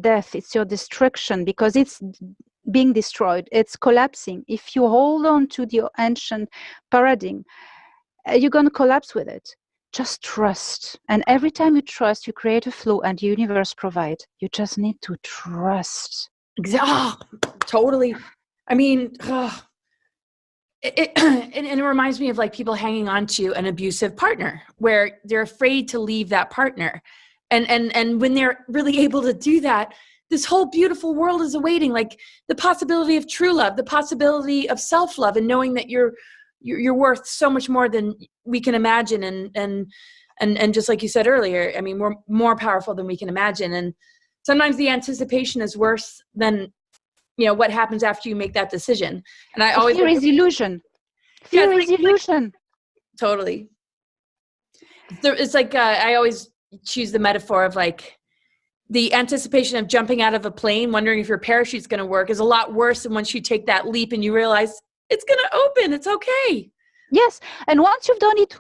death, it's your destruction, because it's being destroyed, it's collapsing. If you hold on to the ancient paradigm, you're going to collapse with it. Just trust. And every time you trust, you create a flow and the universe provides. You just need to trust. Totally. I mean, it reminds me of like people hanging on to an abusive partner where they're afraid to leave that partner. And when they're really able to do that, this whole beautiful world is awaiting, like the possibility of true love, the possibility of self-love, and knowing that you're worth so much more than we can imagine. And just like you said earlier, I mean, we're more powerful than we can imagine. And sometimes the anticipation is worse than, what happens after you make that decision. And I always— Fear is illusion. Fear is illusion. Totally. It's like, I always choose the metaphor of like the anticipation of jumping out of a plane, wondering if your parachute's going to work, is a lot worse than once you take that leap and you realize it's going to open. It's okay. Yes. And once you've done it,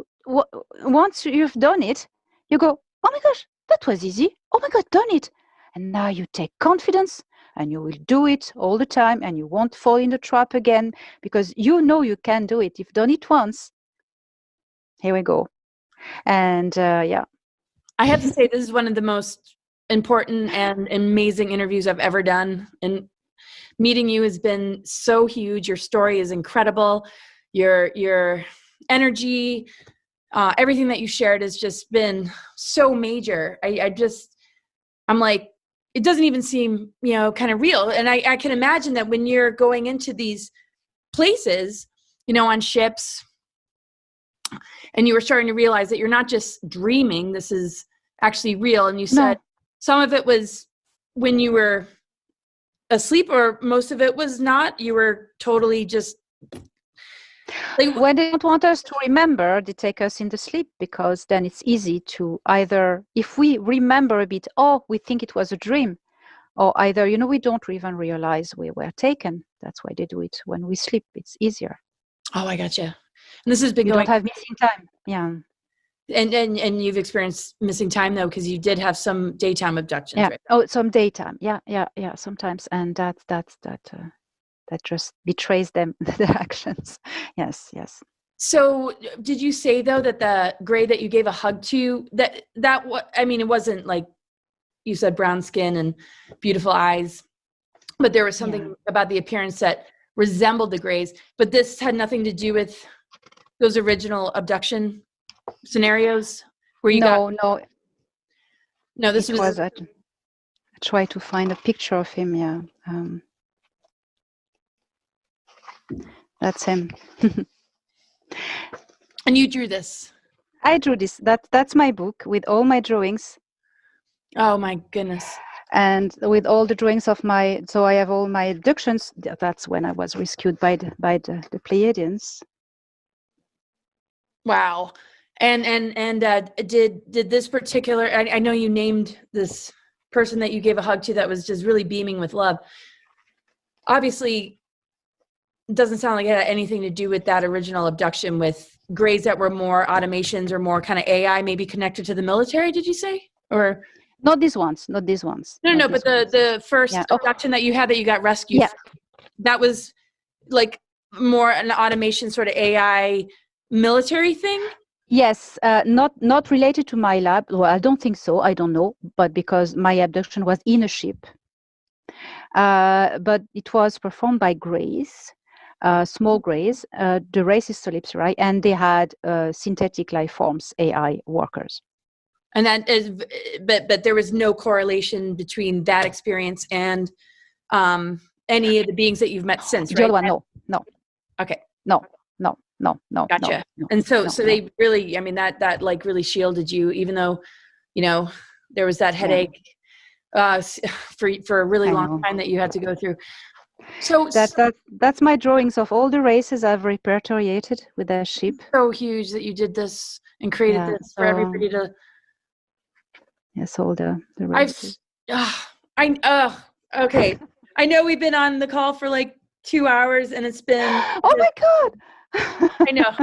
you go, oh my gosh, that was easy. Oh my God, done it. And now you take confidence and you will do it all the time and you won't fall in the trap again because you know you can do it. You've done it once. Here we go. And yeah. I have to say, this is one of the most important and amazing interviews I've ever done. And meeting you has been so huge. Your story is incredible. Your energy, everything that you shared has just been so major. I'm like, it doesn't even seem, kind of real. And I can imagine that when you're going into these places, on ships, and you were starting to realize that you're not just dreaming, this is actually real. And you said some of it was when you were asleep, or most of it was not. You were totally just like, when they don't want us to remember, they take us in the sleep, because then it's easy to either, if we remember a bit, we think it was a dream, or either, we don't even realize we were taken. That's why they do it when we sleep. It's easier. Oh, I gotcha. And this has been you don't have missing time. Yeah. And you've experienced missing time though, because you did have some daytime abductions, yeah. right? Oh, some daytime. Yeah. Sometimes, and that just betrays them, their actions. Yes. So, did you say though that the gray that you gave a hug to, it wasn't like you said brown skin and beautiful eyes, but there was something about the appearance that resembled the grays. But this had nothing to do with those original abduction scenarios where you No, this was I try to find a picture of him. Yeah. That's him. And you drew this? I drew this. That's my book with all my drawings. Oh my goodness. And with all the drawings of so I have all my abductions. That's when I was rescued by the Pleiadians. Wow. And did this particular, I know you named this person that you gave a hug to that was just really beaming with love. Obviously, it doesn't sound like it had anything to do with that original abduction with grays that were more automations or more kind of AI, maybe connected to the military, did you say? Or not these ones. No, but the first abduction that you had that you got rescued from, that was like more an automation sort of AI military thing? Yes, not related to my lab. Well, I don't think so. I don't know, but because my abduction was in a ship, but it was performed by grays, small grays. The race is Solipsari, and they had synthetic life forms, AI workers. And that is, but there was no correlation between that experience and any of the beings that you've met since, right? The other one, no. Okay. No. Gotcha. And so they really, that like really shielded you, even though, there was that headache for a really long time that you had to go through. So that's my drawings of all the races I've repertoriated with their ship. So huge that you did this and created this for everybody to. Yes, all the races. Okay. I know we've been on the call for like 2 hours and it's been. Oh my God. I know.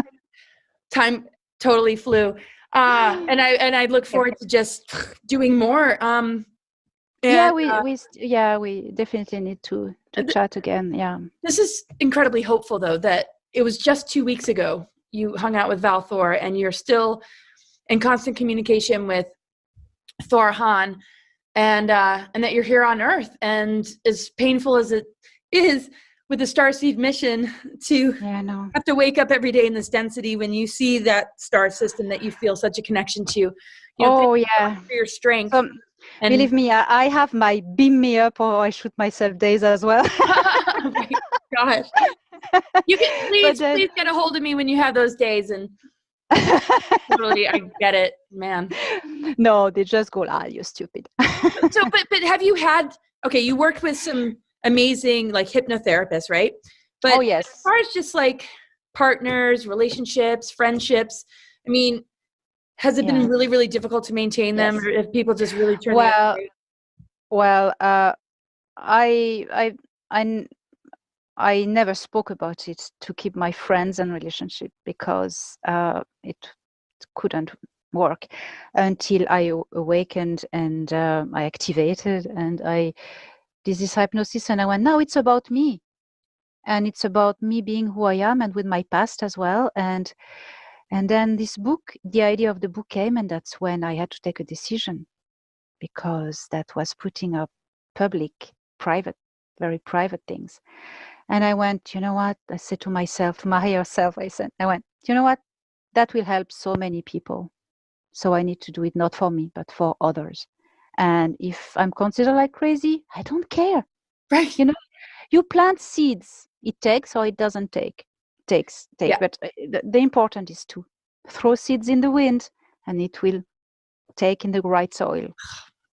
Time totally flew. And I look forward to just doing more. And we definitely need to chat again. Yeah. this is incredibly hopeful, though, that it was just 2 weeks ago you hung out with Val Thor, and you're still in constant communication with Thor Han, and that you're here on Earth. And as painful as it is with the Starseed mission to No. have to wake up every day in this density when you see that star system that you feel such a connection to, thank you so much for your strength. So, and believe me, I have my beam me up or I shoot myself days as well. oh my gosh. You can please get a hold of me when you have those days, and totally, I get it, man. No, they just go, you're stupid. So, but have you had, you worked with some amazing like hypnotherapists, right? But yes. As far as just like partners, relationships, friendships, I mean, has it been really, really difficult to maintain them, or if people just really turn the other way? Well, I never spoke about it to keep my friends and relationship because it couldn't work until I awakened and I activated and I did this hypnosis, and I went, now it's about me, and it's about me being who I am and with my past as well. And then this book, the idea of the book came, and that's when I had to take a decision, because that was putting up public, private, very private things. And I went, you know what? I said to myself, to my higher self, I went, you know what? That will help so many people. So I need to do it not for me, but for others. And if I'm considered like crazy, I don't care. Right. You plant seeds. It takes or it doesn't take. Takes. Yeah. But the important is to throw seeds in the wind, and it will take in the right soil.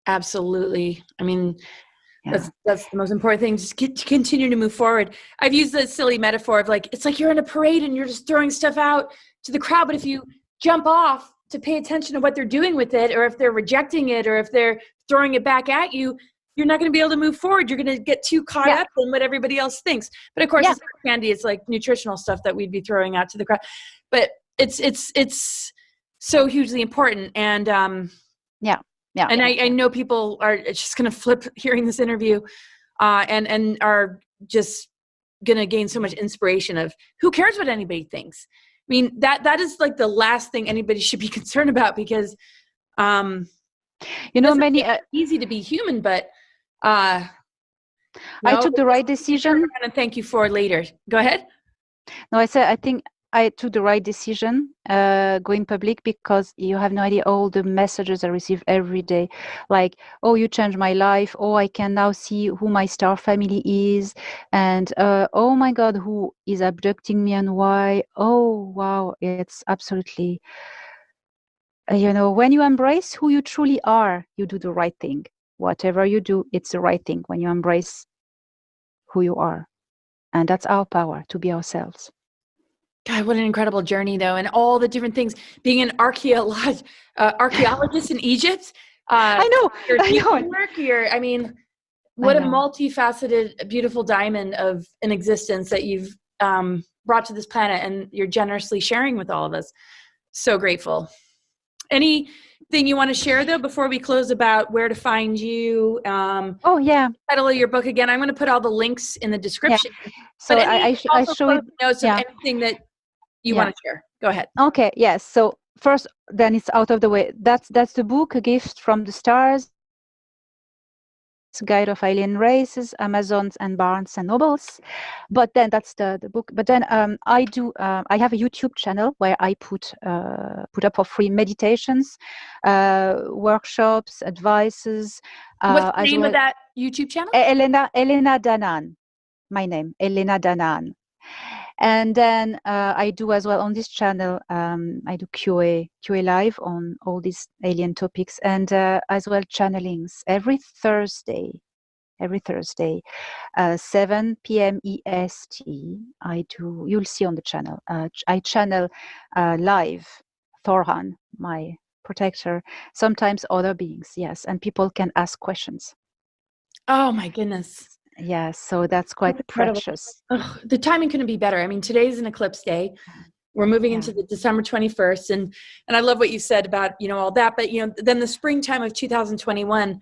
Absolutely. I mean, that's the most important thing. Just to continue to move forward. I've used the silly metaphor of like, it's like you're in a parade and you're just throwing stuff out to the crowd. But if you jump off to pay attention to what they're doing with it, or if they're rejecting it, or if they're throwing it back at you, you're not going to be able to move forward. You're going to get too caught up in what everybody else thinks. But of course, it's like candy. It's like nutritional stuff that we'd be throwing out to the crowd. But it's so hugely important. And and I know people are just going to flip hearing this interview and are just going to gain so much inspiration of who cares what anybody thinks. I mean, that is like the last thing anybody should be concerned about, because easy to be human, but I took the right decision. I'm going to thank you for later. Go ahead. No, I think I took the right decision going public, because you have no idea all the messages I receive every day. Like, oh, you changed my life. Oh, I can now see who my star family is. And oh my God, who is abducting me and why? Oh, wow. It's absolutely, when you embrace who you truly are, you do the right thing. Whatever you do, it's the right thing when you embrace who you are. And that's our power, to be ourselves. God, what an incredible journey, though, and all the different things. Being an archaeologist in Egypt, I know. I mean, what a multifaceted, beautiful diamond of an existence that you've brought to this planet, and you're generously sharing with all of us. So grateful. Anything you want to share, though, before we close, about where to find you? Title of your book again. I'm going to put all the links in the description. Yeah. So I show it. Notes of anything that you want to share. Go ahead. Okay. Yes. So first, then it's out of the way. That's the book, A Gift from the Stars, Guide of Alien Races, Amazons and Barnes and Nobles. But then that's the book. But then I have a YouTube channel where I put up for free meditations, workshops, advices. What's the name of that YouTube channel? Elena Danan. My name, Elena Danan. And then I do as well on this channel, I do QA live on all these alien topics, and as well channelings every Thursday, 7 p.m. EST. You'll see on the channel, I channel live Thorhan, my protector, sometimes other beings, yes, and people can ask questions. Oh my goodness. Yeah, so that's quite precious. Oh, the timing couldn't be better. I mean, today's an eclipse day. We're moving into the December 21st. And I love what you said about, all that. But, then the springtime of 2021,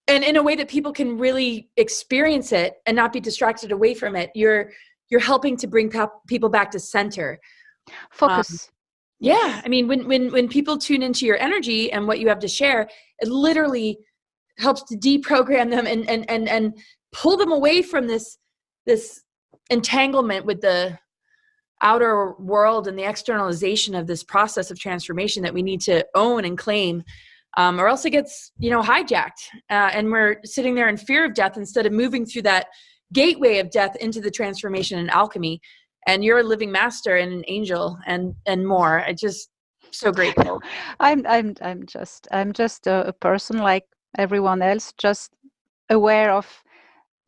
and in a way that people can really experience it and not be distracted away from it. You're helping to bring people back to center. Focus. Yeah. Yes. I mean, when people tune into your energy and what you have to share, it literally helps to deprogram them and pull them away from this entanglement with the outer world and the externalization of this process of transformation that we need to own and claim, or else it gets, hijacked, and we're sitting there in fear of death instead of moving through that gateway of death into the transformation and alchemy. And you're a living master and an angel and more. I just so grateful. I'm just a person like everyone else, just aware of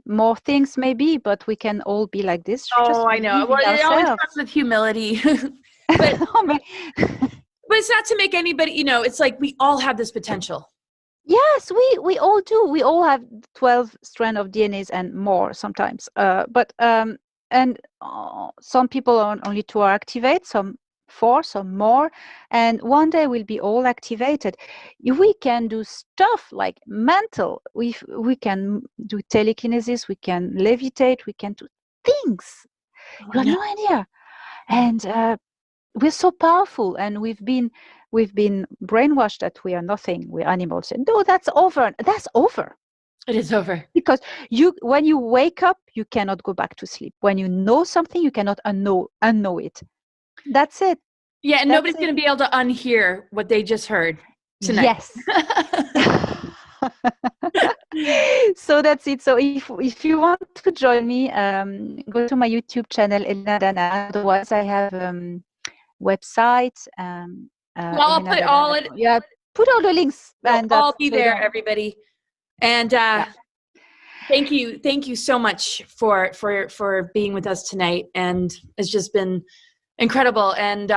more things maybe, but we can all be like this. Just I know. believe in Well, it always ourselves. comes with humility. But it's not to make anybody, it's like we all have this potential. Yes, we all do. We all have 12 strands of DNAs and more sometimes. Some people are only 2 are activate, some 4, some more, and one day we'll be all activated. We can do stuff like mental. We can do telekinesis. We can levitate. We can do things. You have no idea, and we're so powerful, and we've been brainwashed that we are nothing, we're animals. And no, that's over. It is over, because when you wake up, you cannot go back to sleep. When you know something, you cannot unknow it. That's it. Yeah. And nobody's going to be able to unhear what they just heard tonight. Yes. So that's it. So if you want to join me, go to my YouTube channel, Elena Dana. Otherwise, I have website. I'll put all it. Yeah, put all the links. And I'll be there, everybody. And thank you so much for being with us tonight. And it's just been incredible. And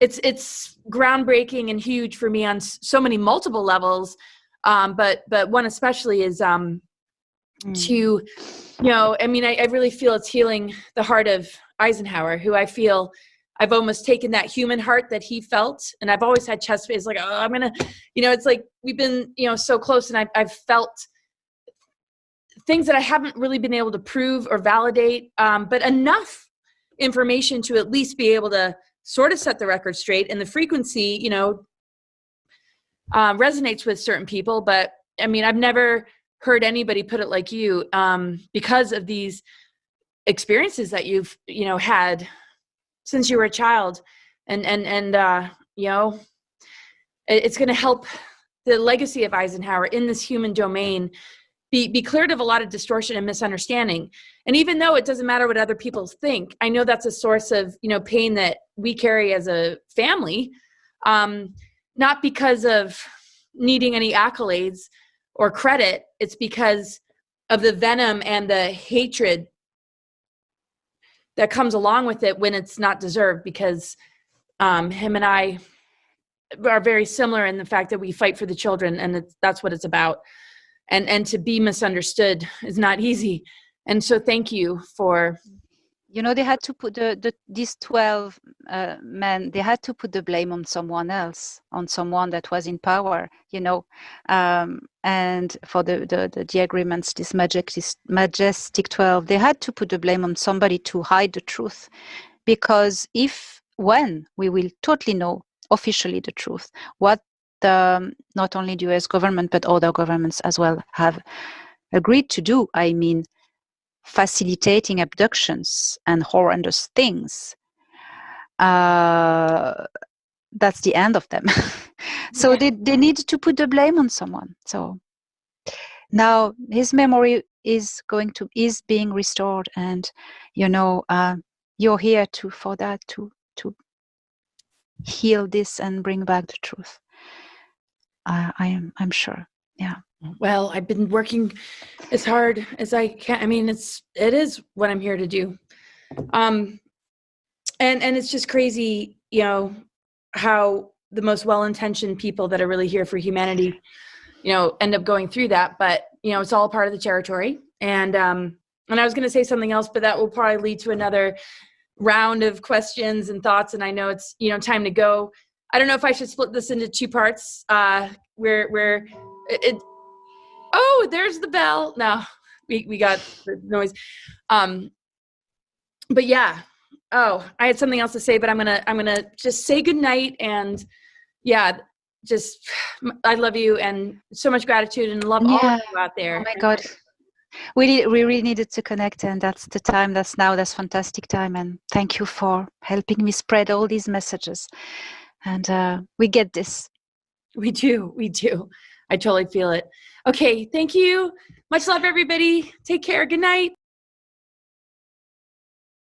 it's groundbreaking and huge for me on so many multiple levels. But one especially is to, I mean, I really feel it's healing the heart of Eisenhower, who I feel I've almost taken that human heart that he felt. And I've always had chest pains, like, oh, I'm going to, it's like we've been, so close. And I've felt things that I haven't really been able to prove or validate, but enough information to at least be able to sort of set the record straight. And the frequency, resonates with certain people. But I mean, I've never heard anybody put it like you, because of these experiences that you've, had since you were a child. And it's going to help the legacy of Eisenhower in this human domain be cleared of a lot of distortion and misunderstanding. And even though it doesn't matter what other people think, I know that's a source of, pain that we carry as a family, not because of needing any accolades or credit. It's because of the venom and the hatred that comes along with it when it's not deserved, because him and I are very similar in the fact that we fight for the children, and that's what it's about. And to be misunderstood is not easy. And so thank you for... they had to put these 12 men, they had to put the blame on someone else, on someone that was in power, and for the agreements, this majestic 12, they had to put the blame on somebody to hide the truth. Because when we will totally know officially the truth, what not only the US government, but other governments as well have agreed to do, I mean, facilitating abductions and horrendous things, that's the end of them. So they need to put the blame on someone. So now his memory is being restored, and you're here for that, to heal this and bring back the truth. I'm sure. Yeah. Well, I've been working as hard as I can. I mean, it is what I'm here to do. And it's just crazy, how the most well-intentioned people that are really here for humanity, end up going through that. But, it's all part of the territory. And I was going to say something else, but that will probably lead to another round of questions and thoughts. And I know it's, time to go. I don't know if I should split this into 2 parts, where Oh, there's the bell. No, we got the noise. But yeah. Oh, I had something else to say, but I'm gonna just say goodnight. And yeah, just I love you and so much gratitude and love all of Yeah. you out there. Oh my God. We really needed to connect, and that's the time. That's now. That's fantastic time, and thank you for helping me spread all these messages. And we get this. We do. I totally feel it. Okay, thank you. Much love, everybody. Take care. Good night.